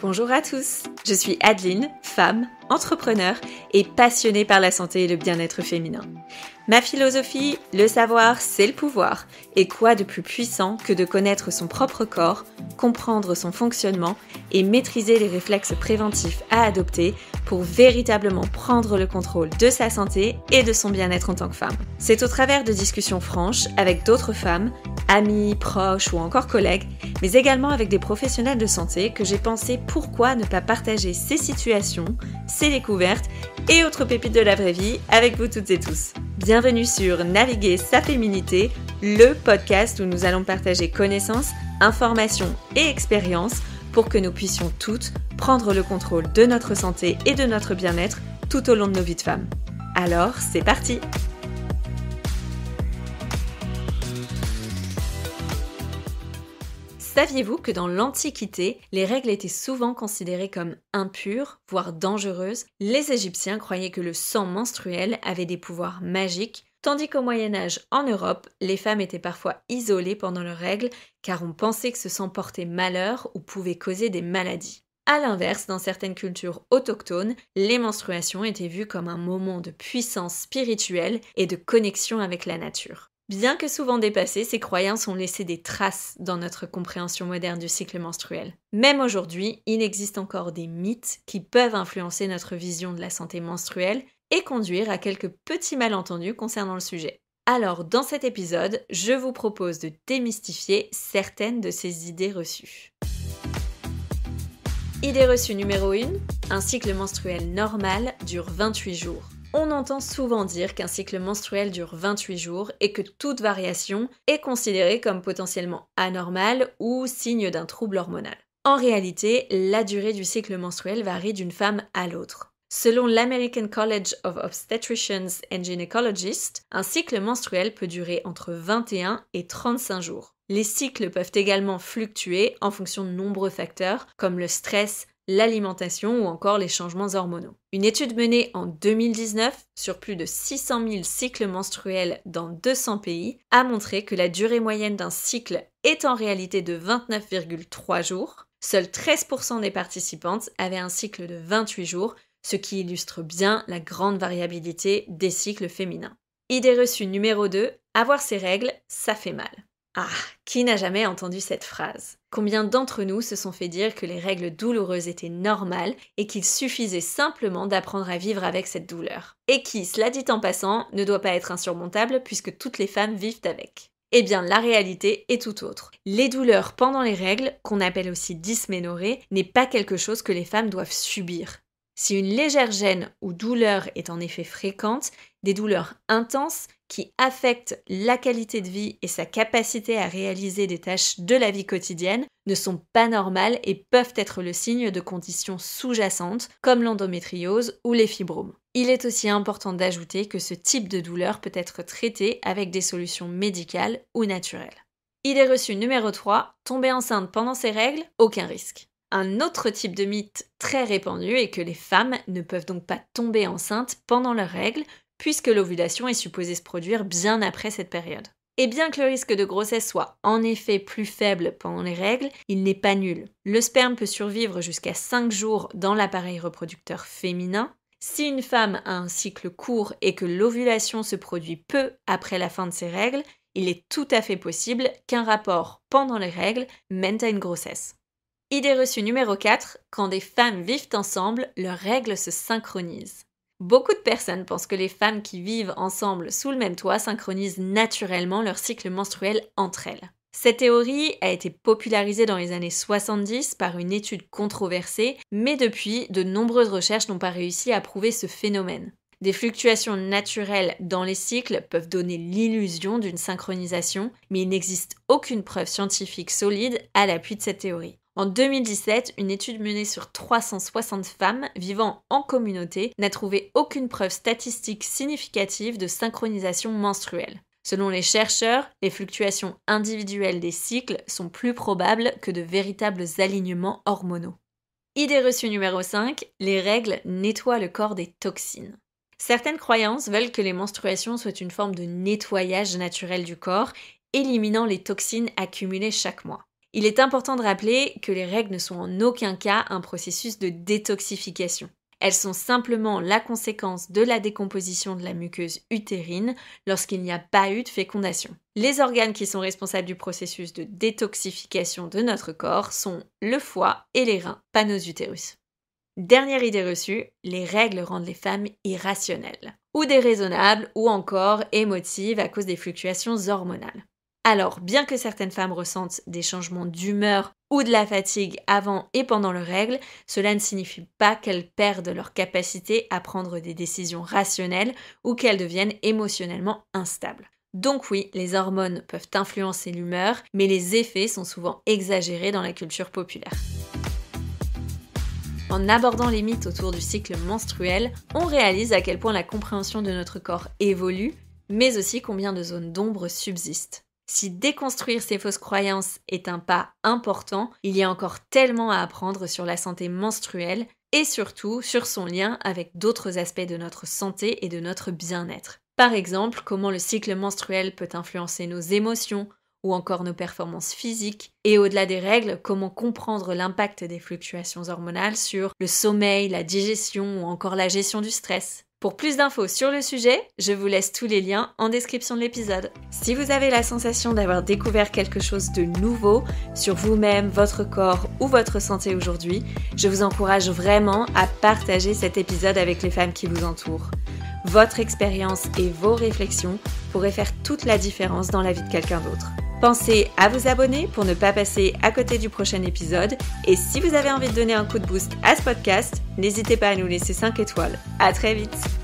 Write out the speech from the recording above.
Bonjour à tous, je suis Adeline, femme, entrepreneur et passionnée par la santé et le bien-être féminin. Ma philosophie, le savoir, c'est le pouvoir. Et quoi de plus puissant que de connaître son propre corps, comprendre son fonctionnement et maîtriser les réflexes préventifs à adopter pour véritablement prendre le contrôle de sa santé et de son bien-être en tant que femme. C'est au travers de discussions franches avec d'autres femmes, amis, proches ou encore collègues, mais également avec des professionnels de santé que j'ai pensé pourquoi ne pas partager ces situations, ces découvertes et autres pépites de la vraie vie avec vous toutes et tous. Bienvenue sur Naviguer sa féminité, le podcast où nous allons partager connaissances, informations et expériences pour que nous puissions toutes prendre le contrôle de notre santé et de notre bien-être tout au long de nos vies de femmes. Alors, c'est parti! Saviez-vous que dans l'Antiquité, les règles étaient souvent considérées comme impures, voire dangereuses? Les Égyptiens croyaient que le sang menstruel avait des pouvoirs magiques, tandis qu'au Moyen-Âge, en Europe, les femmes étaient parfois isolées pendant leurs règles car on pensait que ce sang portait malheur ou pouvait causer des maladies. A l'inverse, dans certaines cultures autochtones, les menstruations étaient vues comme un moment de puissance spirituelle et de connexion avec la nature. Bien que souvent dépassées, ces croyances ont laissé des traces dans notre compréhension moderne du cycle menstruel. Même aujourd'hui, il existe encore des mythes qui peuvent influencer notre vision de la santé menstruelle et conduire à quelques petits malentendus concernant le sujet. Alors, dans cet épisode, je vous propose de démystifier certaines de ces idées reçues. Idée reçue numéro 1, un cycle menstruel normal dure 28 jours. On entend souvent dire qu'un cycle menstruel dure 28 jours et que toute variation est considérée comme potentiellement anormale ou signe d'un trouble hormonal. En réalité, la durée du cycle menstruel varie d'une femme à l'autre. Selon l'American College of Obstetricians and Gynecologists, un cycle menstruel peut durer entre 21 et 35 jours. Les cycles peuvent également fluctuer en fonction de nombreux facteurs comme le stress, l'alimentation ou encore les changements hormonaux. Une étude menée en 2019 sur plus de 600 000 cycles menstruels dans 200 pays a montré que la durée moyenne d'un cycle est en réalité de 29,3 jours. Seuls 13% des participantes avaient un cycle de 28 jours, ce qui illustre bien la grande variabilité des cycles féminins. Idée reçue numéro 2, avoir ses règles, ça fait mal. Ah, qui n'a jamais entendu cette phrase? Combien d'entre nous se sont fait dire que les règles douloureuses étaient normales et qu'il suffisait simplement d'apprendre à vivre avec cette douleur? Et qui, cela dit en passant, ne doit pas être insurmontable puisque toutes les femmes vivent avec. Eh bien, la réalité est tout autre. Les douleurs pendant les règles, qu'on appelle aussi dysménorrhée, n'est pas quelque chose que les femmes doivent subir. Si une légère gêne ou douleur est en effet fréquente, des douleurs intenses qui affectent la qualité de vie et sa capacité à réaliser des tâches de la vie quotidienne ne sont pas normales et peuvent être le signe de conditions sous-jacentes comme l'endométriose ou les fibromes. Il est aussi important d'ajouter que ce type de douleur peut être traité avec des solutions médicales ou naturelles. Idée reçue numéro 3, tomber enceinte pendant ses règles, aucun risque. Un autre type de mythe très répandu est que les femmes ne peuvent donc pas tomber enceintes pendant leurs règles, puisque l'ovulation est supposée se produire bien après cette période. Et bien que le risque de grossesse soit en effet plus faible pendant les règles, il n'est pas nul. Le sperme peut survivre jusqu'à 5 jours dans l'appareil reproducteur féminin. Si une femme a un cycle court et que l'ovulation se produit peu après la fin de ses règles, il est tout à fait possible qu'un rapport pendant les règles mène à une grossesse. Idée reçue numéro 4, quand des femmes vivent ensemble, leurs règles se synchronisent. Beaucoup de personnes pensent que les femmes qui vivent ensemble sous le même toit synchronisent naturellement leur cycle menstruel entre elles. Cette théorie a été popularisée dans les années 70 par une étude controversée, mais depuis, de nombreuses recherches n'ont pas réussi à prouver ce phénomène. Des fluctuations naturelles dans les cycles peuvent donner l'illusion d'une synchronisation, mais il n'existe aucune preuve scientifique solide à l'appui de cette théorie. En 2017, une étude menée sur 360 femmes vivant en communauté n'a trouvé aucune preuve statistique significative de synchronisation menstruelle. Selon les chercheurs, les fluctuations individuelles des cycles sont plus probables que de véritables alignements hormonaux. Idée reçue numéro 5, les règles nettoient le corps des toxines. Certaines croyances veulent que les menstruations soient une forme de nettoyage naturel du corps, éliminant les toxines accumulées chaque mois. Il est important de rappeler que les règles ne sont en aucun cas un processus de détoxification. Elles sont simplement la conséquence de la décomposition de la muqueuse utérine lorsqu'il n'y a pas eu de fécondation. Les organes qui sont responsables du processus de détoxification de notre corps sont le foie et les reins, pas nos utérus. Dernière idée reçue, les règles rendent les femmes irrationnelles, ou déraisonnables, ou encore émotives à cause des fluctuations hormonales. Alors, bien que certaines femmes ressentent des changements d'humeur ou de la fatigue avant et pendant leurs règles, cela ne signifie pas qu'elles perdent leur capacité à prendre des décisions rationnelles ou qu'elles deviennent émotionnellement instables. Donc oui, les hormones peuvent influencer l'humeur, mais les effets sont souvent exagérés dans la culture populaire. En abordant les mythes autour du cycle menstruel, on réalise à quel point la compréhension de notre corps évolue, mais aussi combien de zones d'ombre subsistent. Si déconstruire ces fausses croyances est un pas important, il y a encore tellement à apprendre sur la santé menstruelle et surtout sur son lien avec d'autres aspects de notre santé et de notre bien-être. Par exemple, comment le cycle menstruel peut influencer nos émotions ou encore nos performances physiques. Et au-delà des règles, comment comprendre l'impact des fluctuations hormonales sur le sommeil, la digestion ou encore la gestion du stress. Pour plus d'infos sur le sujet, je vous laisse tous les liens en description de l'épisode. Si vous avez la sensation d'avoir découvert quelque chose de nouveau sur vous-même, votre corps ou votre santé aujourd'hui, je vous encourage vraiment à partager cet épisode avec les femmes qui vous entourent. Votre expérience et vos réflexions pourraient faire toute la différence dans la vie de quelqu'un d'autre. Pensez à vous abonner pour ne pas passer à côté du prochain épisode. Et si vous avez envie de donner un coup de boost à ce podcast, n'hésitez pas à nous laisser 5 étoiles. À très vite!